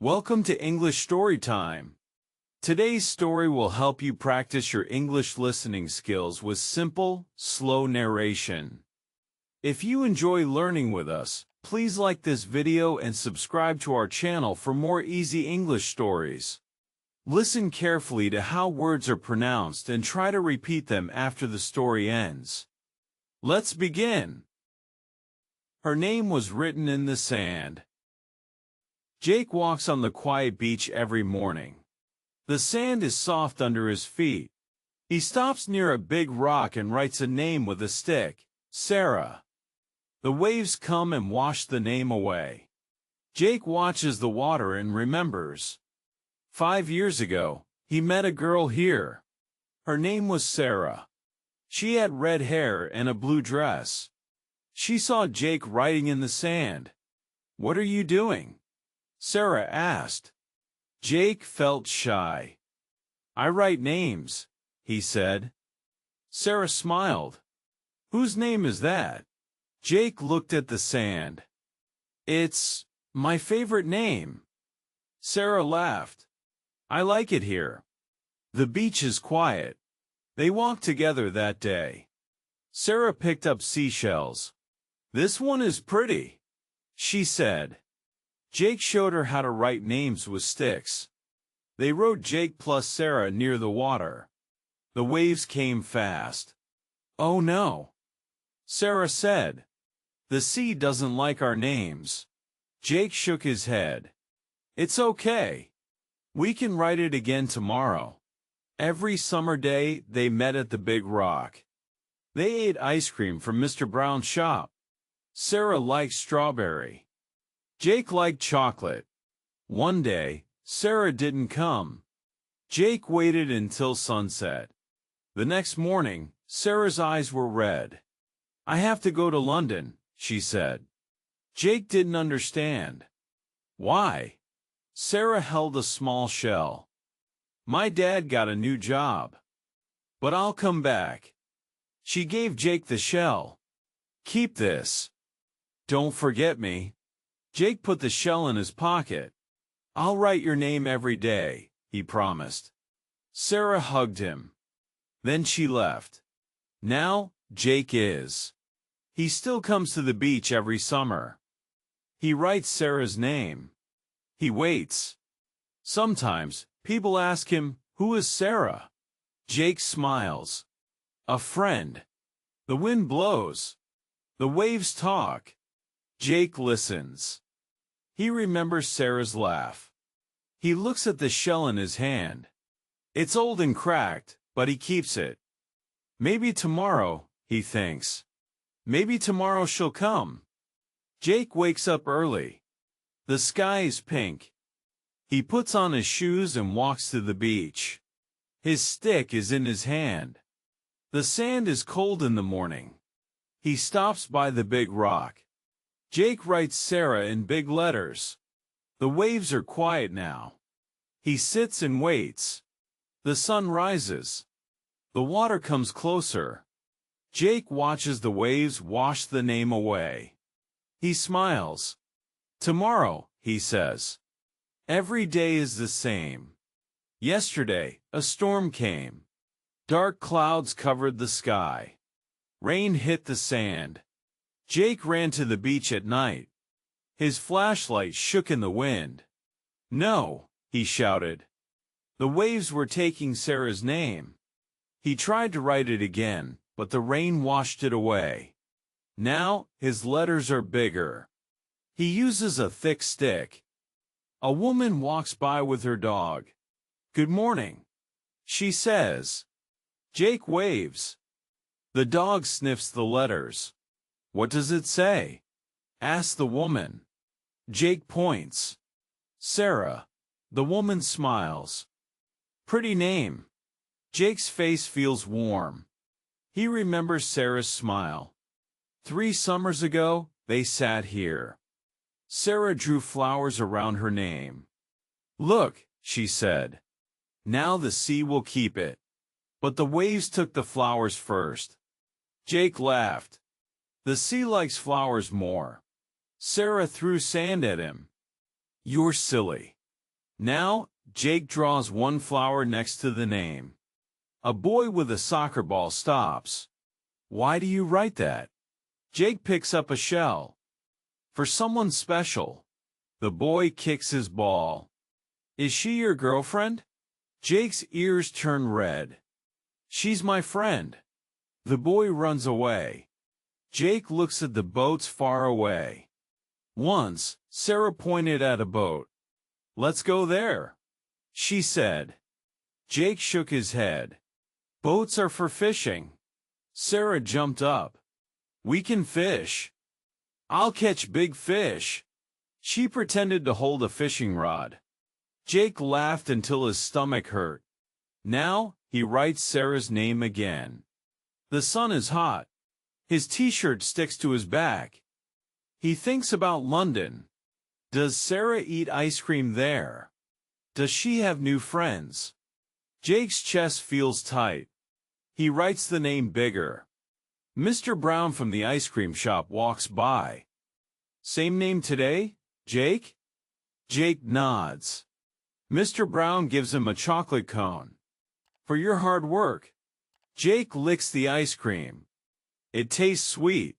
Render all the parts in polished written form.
Welcome to English Story Time. Today's story will help you practice your English listening skills with simple, slow narration. If you enjoy learning with us, please like this video and subscribe to our channel for more easy English stories. Listen carefully to how words are pronounced and try to repeat them after the story ends. Let's begin. Her name was written in the sand. Jake walks on the quiet beach every morning. The sand is soft under his feet. He stops near a big rock and writes a name with a stick, Sarah. The waves come and wash the name away. Jake watches the water and remembers. 5 years ago, he met a girl here. Her name was Sarah. She had red hair and a blue dress. She saw Jake writing in the sand. "What are you doing?" Sarah asked. Jake felt shy. "I write names," he said. Sarah smiled. "Whose name is that?" Jake looked at the sand. "It's my favorite name." Sarah laughed. "I like it here. The beach is quiet." They walked together that day. Sarah picked up seashells. "This one is pretty," she said. Jake showed her how to write names with sticks. They wrote Jake plus Sarah near the water. The waves came fast. "Oh no," Sarah said. "The sea doesn't like our names." Jake shook his head. "It's okay. We can write it again tomorrow." Every summer day, they met at the big rock. They ate ice cream from Mr. Brown's shop. Sarah liked strawberry. Jake liked chocolate. One day, Sarah didn't come. Jake waited until sunset. The next morning, Sarah's eyes were red. "I have to go to London," she said. Jake didn't understand. "Why?" Sarah held a small shell. "My dad got a new job. But I'll come back." She gave Jake the shell. "Keep this. Don't forget me." Jake put the shell in his pocket. "I'll write your name every day," he promised. Sarah hugged him. Then she left. Now, Jake is. He still comes to the beach every summer. He writes Sarah's name. He waits. Sometimes, people ask him, "Who is Sarah?" Jake smiles. "A friend." The wind blows. The waves talk. Jake listens. He remembers Sarah's laugh. He looks at the shell in his hand. It's old and cracked, but he keeps it. Maybe tomorrow, he thinks. Maybe tomorrow she'll come. Jake wakes up early. The sky is pink. He puts on his shoes and walks to the beach. His stick is in his hand. The sand is cold in the morning. He stops by the big rock. Jake writes Sarah in big letters. The waves are quiet now. He sits and waits. The sun rises. The water comes closer. Jake watches the waves wash the name away. He smiles. "Tomorrow," he says. Every day is the same. Yesterday, a storm came. Dark clouds covered the sky. Rain hit the sand. Jake ran to the beach at night. His flashlight shook in the wind. "No," he shouted. The waves were taking Sarah's name. He tried to write it again, but the rain washed it away. Now, his letters are bigger. He uses a thick stick. A woman walks by with her dog. "Good morning," she says. Jake waves. The dog sniffs the letters. "What does it say?" asks the woman. Jake points. "Sarah." The woman smiles. "Pretty name." Jake's face feels warm. He remembers Sarah's smile. 3 summers ago, they sat here. Sarah drew flowers around her name. "Look," she said. "Now the sea will keep it." But the waves took the flowers first. Jake laughed. "The sea likes flowers more." Sarah threw sand at him. "You're silly." Now, Jake draws one flower next to the name. A boy with a soccer ball stops. Why do you write that? Jake picks up a shell. For someone special. The boy kicks his ball. Is she your girlfriend? Jake's ears turn red. She's my friend. The boy runs away. Jake looks at the boats far away. Once, Sarah pointed at a boat. Let's go there, she said. Jake shook his head. Boats are for fishing. Sarah jumped up. We can fish. I'll catch big fish. She pretended to hold a fishing rod. Jake laughed until his stomach hurt. Now, he writes Sarah's name again. The sun is hot. His t-shirt sticks to his back. He thinks about London. Does Sarah eat ice cream there? Does she have new friends? Jake's chest feels tight. He writes the name bigger. Mr. Brown from the ice cream shop walks by. Same name today, Jake? Jake nods. Mr. Brown gives him a chocolate cone. For your hard work. Jake licks the ice cream. It tastes sweet.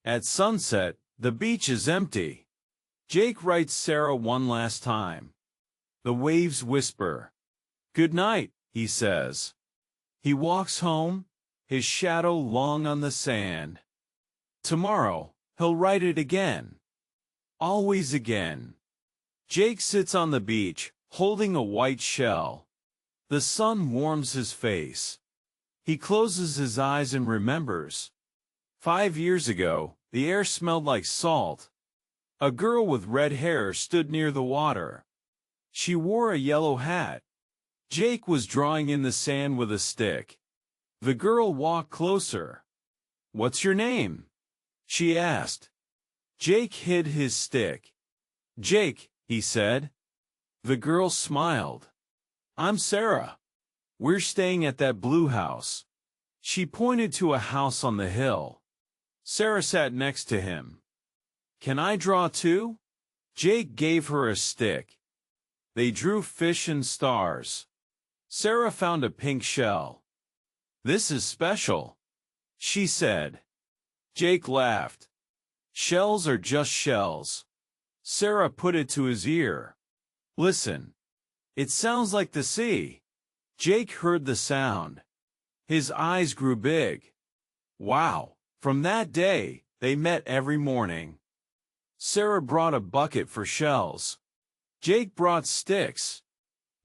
At sunset, the beach is empty. Jake writes Sarah one last time. The waves whisper. Good night, he says. He walks home, his shadow long on the sand. Tomorrow, he'll write it again. Always again. Jake sits on the beach, holding a white shell. The sun warms his face. He closes his eyes and remembers. 5 years ago, the air smelled like salt. A girl with red hair stood near the water. She wore a yellow hat. Jake was drawing in the sand with a stick. The girl walked closer. What's your name? She asked. Jake hid his stick. Jake, he said. The girl smiled. I'm Sarah. We're staying at that blue house. She pointed to a house on the hill. Sarah sat next to him. Can I draw too? Jake gave her a stick. They drew fish and stars. Sarah found a pink shell. This is special, she said. Jake laughed. Shells are just shells. Sarah put it to his ear. Listen. It sounds like the sea. Jake heard the sound. His eyes grew big. Wow. From that day, they met every morning. Sarah brought a bucket for shells. Jake brought sticks.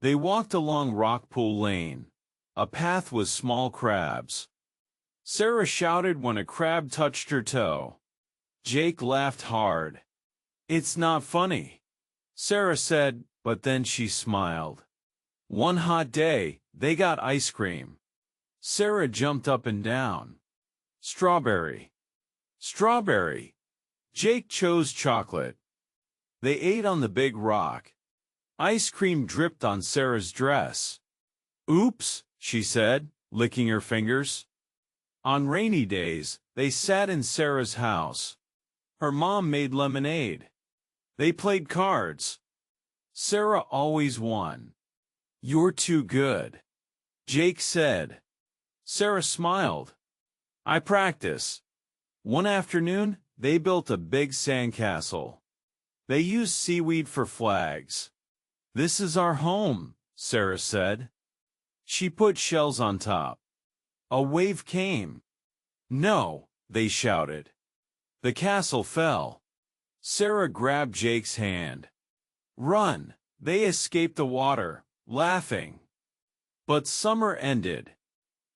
They walked along Rockpool Lane. A path with small crabs. Sarah shouted when a crab touched her toe. Jake laughed hard. It's not funny, Sarah said, but then she smiled. One hot day, they got ice cream. Sarah jumped up and down. Strawberry. Strawberry. Jake chose chocolate. They ate on the big rock. Ice cream dripped on Sarah's dress. Oops, she said, licking her fingers. On rainy days, they sat in Sarah's house. Her mom made lemonade. They played cards. Sarah always won. You're too good, Jake said. Sarah smiled. I practice. One afternoon, they built a big sandcastle. They used seaweed for flags. This is our home, Sarah said. She put shells on top. A wave came. No, they shouted. The castle fell. Sarah grabbed Jake's hand. Run! They escaped the water, laughing. But summer ended.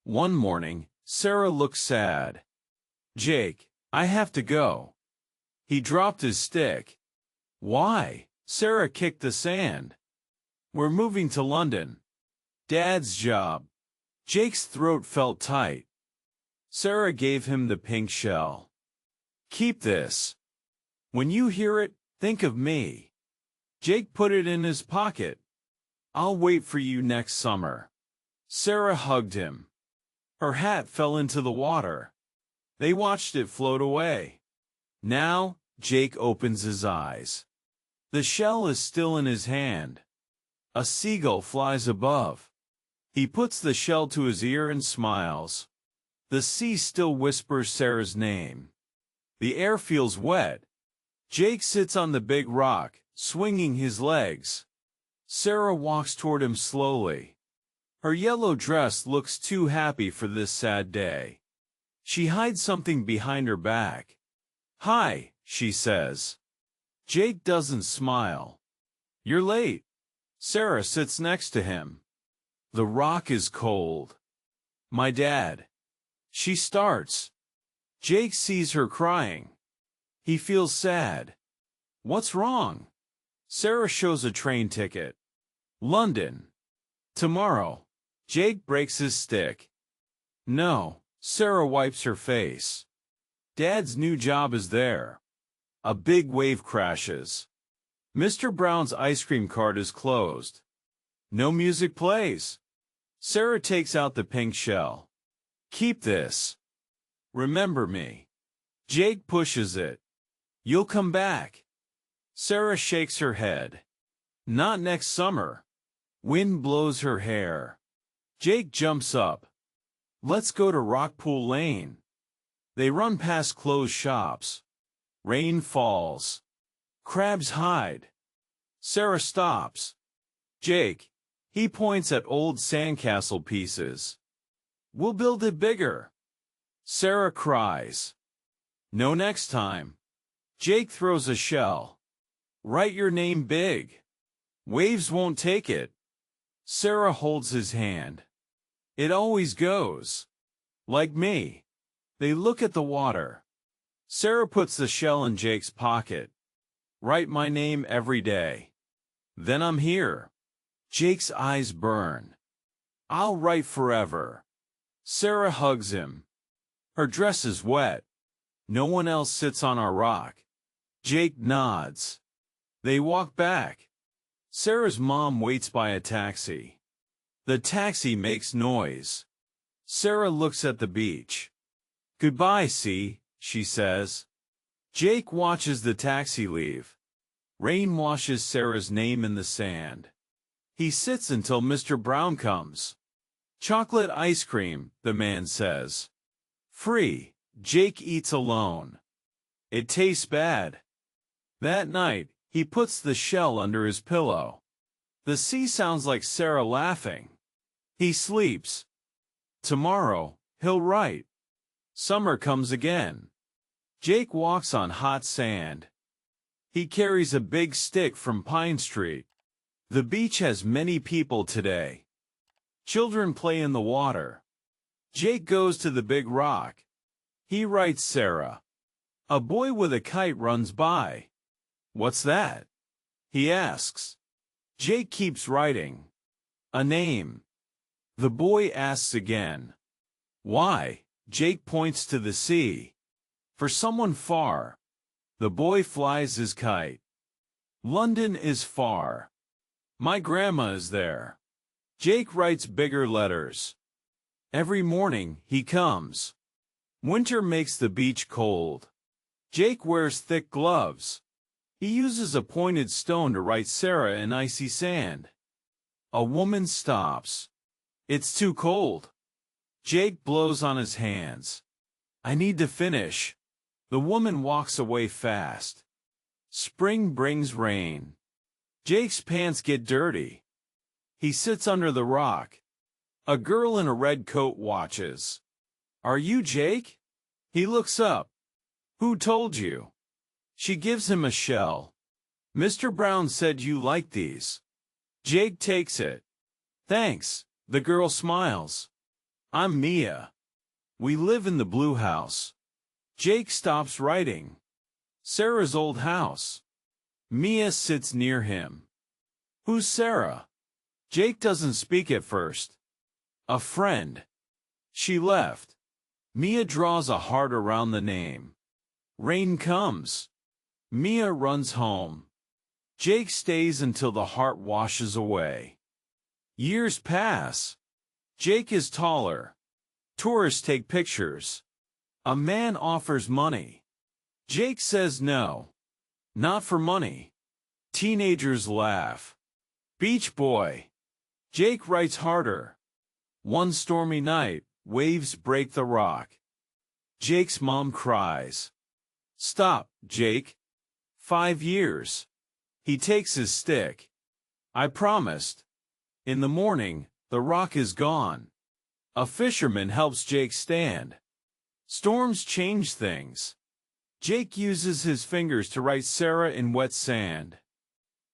One morning, Sarah looked sad. Jake, I have to go. He dropped his stick. Why? Sarah kicked the sand. We're moving to London. Dad's job. Jake's throat felt tight. Sarah gave him the pink shell. Keep this. When you hear it, think of me. Jake put it in his pocket. I'll wait for you next summer. Sarah hugged him. Her hat fell into the water. They watched it float away. Now, Jake opens his eyes. The shell is still in his hand. A seagull flies above. He puts the shell to his ear and smiles. The sea still whispers Sarah's name. The air feels wet. Jake sits on the big rock, swinging his legs. Sarah walks toward him slowly. Her yellow dress looks too happy for this sad day. She hides something behind her back. "Hi," she says. Jake doesn't smile. "You're late." Sarah sits next to him. The rock is cold. "My dad." She starts. Jake sees her crying. He feels sad. "What's wrong?" Sarah shows a train ticket. "London. Tomorrow." Jake breaks his stick. "No." Sarah wipes her face. "Dad's new job is there." A big wave crashes. Mr. Brown's ice cream cart is closed. No music plays. Sarah takes out the pink shell. "Keep this. Remember me." Jake pushes it. "You'll come back." Sarah shakes her head. "Not next summer." Wind blows her hair. Jake jumps up. "Let's go to Rockpool Lane." They run past closed shops. Rain falls. Crabs hide. Sarah stops. "Jake." He points at old sandcastle pieces. "We'll build it bigger." Sarah cries. "No next time." Jake throws a shell. "Write your name big. Waves won't take it." Sarah holds his hand. "It always goes. Like me." They look at the water. Sarah puts the shell in Jake's pocket. "Write my name every day. Then I'm here." Jake's eyes burn. "I'll write forever." Sarah hugs him. Her dress is wet. No one else sits on our rock. Jake nods. They walk back. Sarah's mom waits by a taxi. The taxi makes noise. Sarah looks at the beach. "Goodbye, sea," she says. Jake watches the taxi leave. Rain washes Sarah's name in the sand. He sits until Mr. Brown comes. "Chocolate ice cream," the man says. "Free." Jake eats alone. It tastes bad. That night, he puts the shell under his pillow. The sea sounds like Sarah laughing. He sleeps. Tomorrow, he'll write. Summer comes again. Jake walks on hot sand. He carries a big stick from Pine Street. The beach has many people today. Children play in the water. Jake goes to the big rock. He writes Sarah. A boy with a kite runs by. "What's that?" he asks. Jake keeps writing. "A name." The boy asks again. "Why?" Jake points to the sea. "For someone far." The boy flies his kite. "London is far. My grandma is there." Jake writes bigger letters. Every morning, he comes. Winter makes the beach cold. Jake wears thick gloves. He uses a pointed stone to write Sarah in icy sand. A woman stops. "It's too cold." Jake blows on his hands. "I need to finish." The woman walks away fast. Spring brings rain. Jake's pants get dirty. He sits under the rock. A girl in a red coat watches. "Are you Jake?" He looks up. "Who told you?" She gives him a shell. "Mr. Brown said you liked these." Jake takes it. "Thanks." The girl smiles. "I'm Mia. We live in the blue house." Jake stops writing. Sarah's old house. Mia sits near him. "Who's Sarah?" Jake doesn't speak at first. "A friend. She left." Mia draws a heart around the name. Rain comes. Mia runs home. Jake stays until the heart washes away. Years pass. Jake is taller. Tourists take pictures. A man offers money. Jake says no. Not for money. Teenagers laugh. Beach boy. Jake writes harder. One stormy night, waves break the rock. Jake's mom cries. Stop, Jake. 5 years. He takes his stick. I promised. In the morning, the rock is gone. A fisherman helps Jake stand. Storms change things. Jake uses his fingers to write Sarah in wet sand.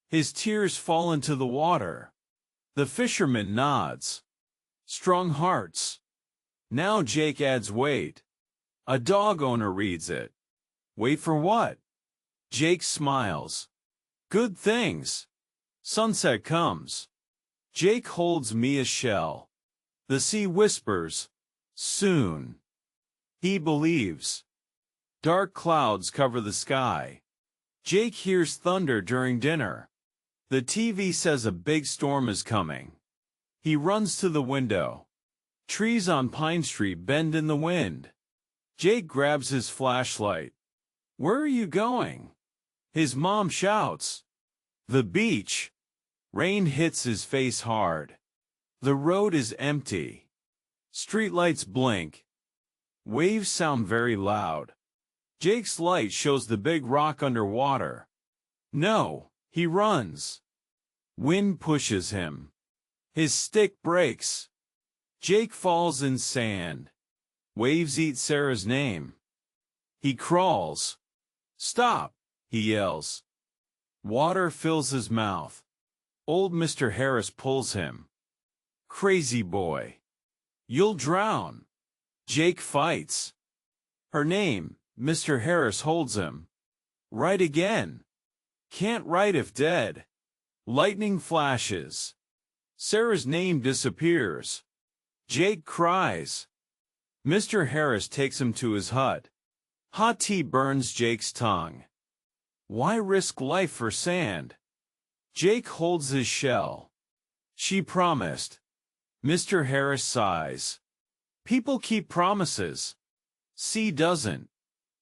His tears fall into the water. The fisherman nods. Strong hearts. Now Jake adds wait. A dog owner reads it. Wait for what? Jake smiles. Good things. Sunset comes. Jake holds Mia's shell. The sea whispers, soon. He believes. Dark clouds cover the sky. Jake hears thunder during dinner. The TV says a big storm is coming. He runs to the window. Trees on Pine Street bend in the wind. Jake grabs his flashlight. Where are you going? His mom shouts. The beach. Rain hits his face hard. The road is empty. Streetlights blink. Waves sound very loud. Jake's light shows the big rock underwater. No, he runs. Wind pushes him. His stick breaks. Jake falls in sand. Waves eat Sarah's name. He crawls. Stop, he yells. Water fills his mouth. Old Mr. Harris pulls him. Crazy boy. You'll drown. Jake fights. Her name, Mr. Harris holds him. Write again. Can't write if dead. Lightning flashes. Sarah's name disappears. Jake cries. Mr. Harris takes him to his hut. Hot tea burns Jake's tongue. Why risk life for sand? Jake holds his shell. She promised. Mr. Harris sighs. People keep promises. Sea doesn't.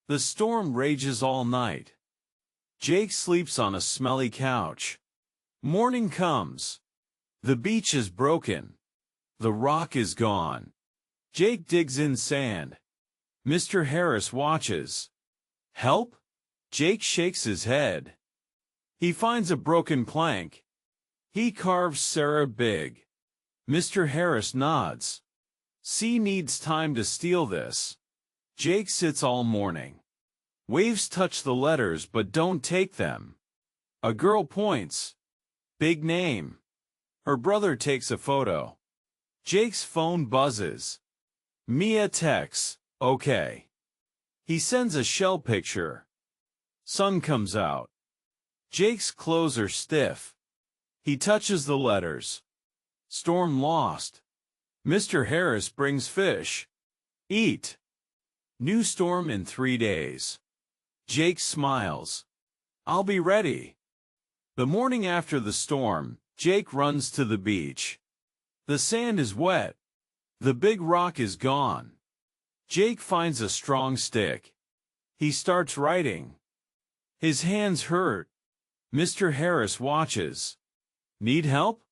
The storm rages all night. Jake sleeps on a smelly couch. Morning comes. The beach is broken. The rock is gone. Jake digs in sand. Mr. Harris watches. Help? Jake shakes his head. He finds a broken plank. He carves Sarah big. Mr. Harris nods. Sea needs time to steal this. Jake sits all morning. Waves touch the letters but don't take them. A girl points. Big name. Her brother takes a photo. Jake's phone buzzes. Mia texts, okay. He sends a shell picture. Sun comes out. Jake's clothes are stiff. He touches the letters. Storm lost. Mr. Harris brings fish. Eat. New storm in 3 days. Jake smiles. I'll be ready. The morning after the storm, Jake runs to the beach. The sand is wet. The big rock is gone. Jake finds a strong stick. He starts writing. His hands hurt. Mr. Harris watches. Need help?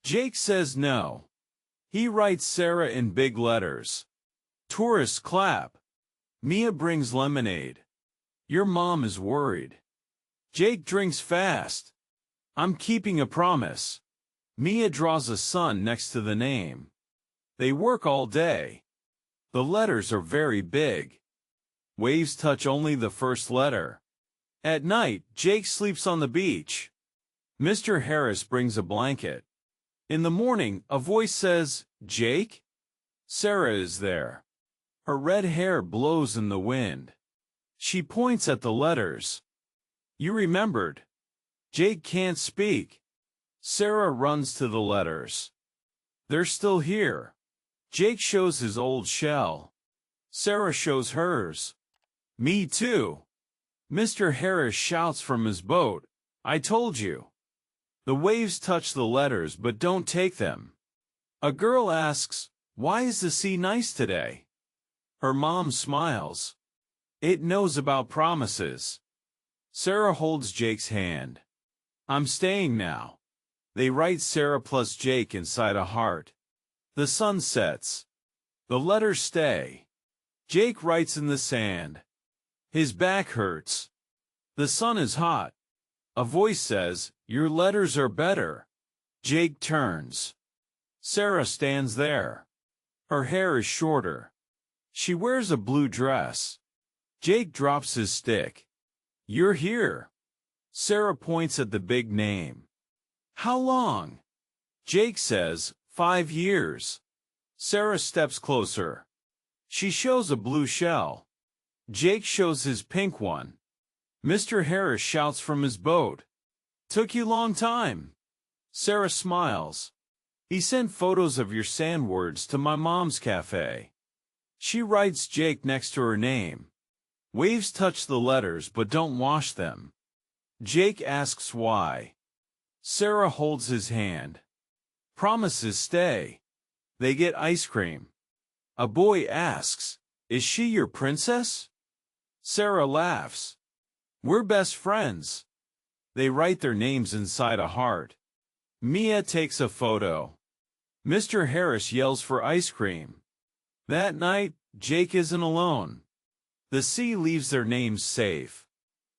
Jake says no. He writes Sarah in big letters. Tourists clap. Mia brings lemonade. Your mom is worried. Jake drinks fast. I'm keeping a promise. Mia draws a sun next to the name. They work all day. The letters are very big. Waves touch only the first letter. At night, Jake sleeps on the beach. Mr. Harris brings a blanket. In the morning, a voice says, Jake? Sarah is there. Her red hair blows in the wind. She points at the letters. You remembered. Jake can't speak. Sarah runs to the letters. They're still here. Jake shows his old shell. Sarah shows hers. Me too. Mr. Harris shouts from his boat, I told you. The waves touch the letters but don't take them. A girl asks, why is the sea nice today? Her mom smiles. It knows about promises. Sarah holds Jake's hand. I'm staying now. They write Sarah plus Jake inside a heart. The sun sets. The letters stay. Jake writes in the sand. His back hurts. The sun is hot. A voice says, "Your letters are better." Jake turns. Sarah stands there. Her hair is shorter. She wears a blue dress. Jake drops his stick. "You're here." Sarah points at the big name. "How long?" Jake says, 5 years. Sarah steps closer. She shows a blue shell. Jake shows his pink one. Mr. Harris shouts from his boat. "Took you long time." Sarah smiles. "He sent photos of your sand words to my mom's cafe." She writes Jake next to her name. Waves touch the letters but don't wash them. Jake asks why. Sarah holds his hand. Promises stay. They get ice cream. A boy asks, "Is she your princess?" Sarah laughs. "We're best friends." They write their names inside a heart. Mia takes a photo. Mr. Harris yells for ice cream. That night, Jake isn't alone. The sea leaves their names safe.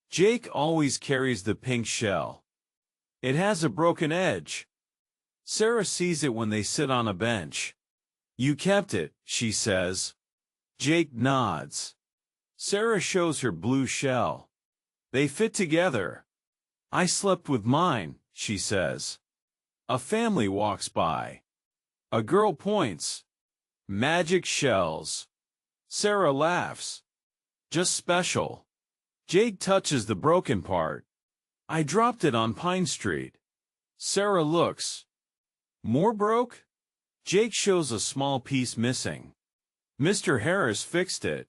Jake always carries the pink shell. It has a broken edge. Sarah sees it when they sit on a bench. "You kept it," she says. Jake nods. Sarah shows her blue shell. They fit together. "I slept with mine," she says. A family walks by. A girl points. "Magic shells." Sarah laughs. "Just special." Jake touches the broken part. "I dropped it on Pine Street." Sarah looks. "More broke?" Jake shows a small piece missing. Mr. Harris fixed it.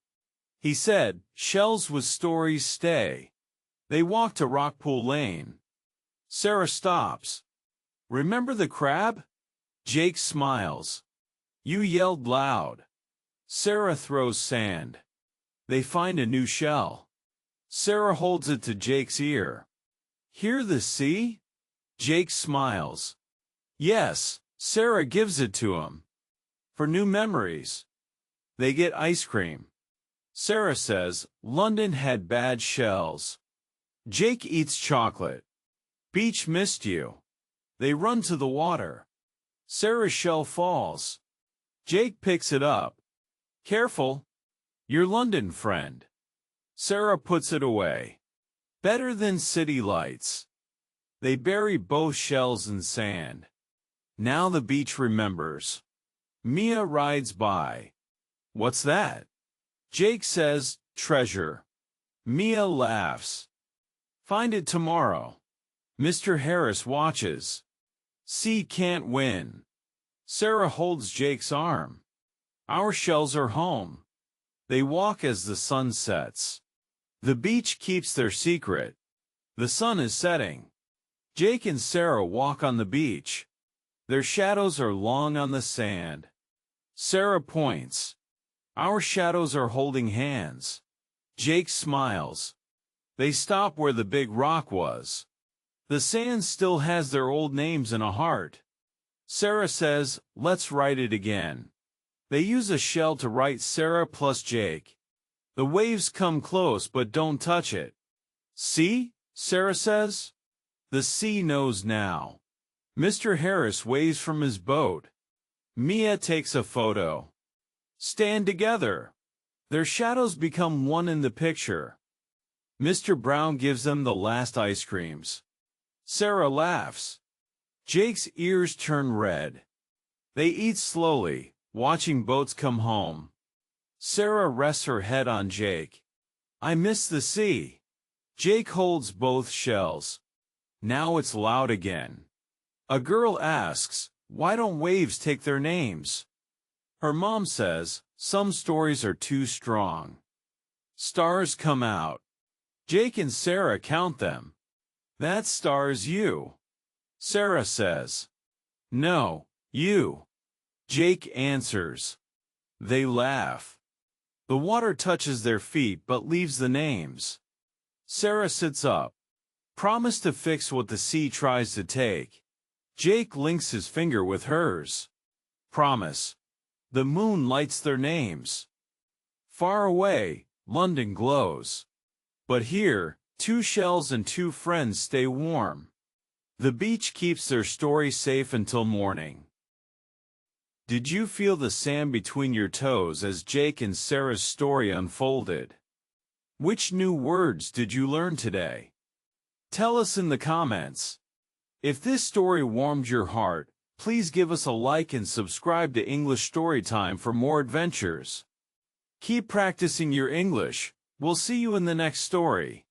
He said, "Shells with stories stay." They walk to Rockpool Lane. Sarah stops. "Remember the crab?" Jake smiles. "You yelled loud." Sarah throws sand. They find a new shell. Sarah holds it to Jake's ear. "Hear the sea?" Jake smiles. Yes, Sarah gives it to him. For new memories. They get ice cream. Sarah says, "London had bad shells." Jake eats chocolate. "Beach missed you." They run to the water. Sarah's shell falls. Jake picks it up. "Careful. Your London friend." Sarah puts it away. Better than city lights. They bury both shells in sand. Now the beach remembers. Mia rides by. "What's that?" Jake says, "Treasure." Mia laughs. "Find it tomorrow." Mr. Harris watches. Sea can't win. Sarah holds Jake's arm. Our shells are home. They walk as the sun sets. The beach keeps their secret. The sun is setting. Jake and Sarah walk on the beach. Their shadows are long on the sand. Sarah points. Our shadows are holding hands. Jake smiles. They stop where the big rock was. The sand still has their old names in a heart. Sarah says, "Let's write it again." They use a shell to write Sarah plus Jake. The waves come close but don't touch it. "See?" Sarah says. The sea knows now. Mr. Harris waves from his boat. Mia takes a photo. Stand together. Their shadows become one in the picture. Mr. Brown gives them the last ice creams. Sarah laughs. Jake's ears turn red. They eat slowly, watching boats come home. Sarah rests her head on Jake. "I miss the sea." Jake holds both shells. Now it's loud again. A girl asks, "Why don't waves take their names?" Her mom says, "Some stories are too strong." Stars come out. Jake and Sarah count them. "That star's you." Sarah says. "No, you." Jake answers. They laugh. The water touches their feet but leaves the names. Sarah sits up. "Promise to fix what the sea tries to take." Jake links his finger with hers. Promise. The moon lights their names. Far away, London glows. But here, two shells and two friends stay warm. The beach keeps their story safe until morning. Did you feel the sand between your toes as Jake and Sarah's story unfolded? Which new words did you learn today? Tell us in the comments. If this story warmed your heart, please give us a like and subscribe to English Storytime for more adventures. Keep practicing your English. We'll see you in the next story.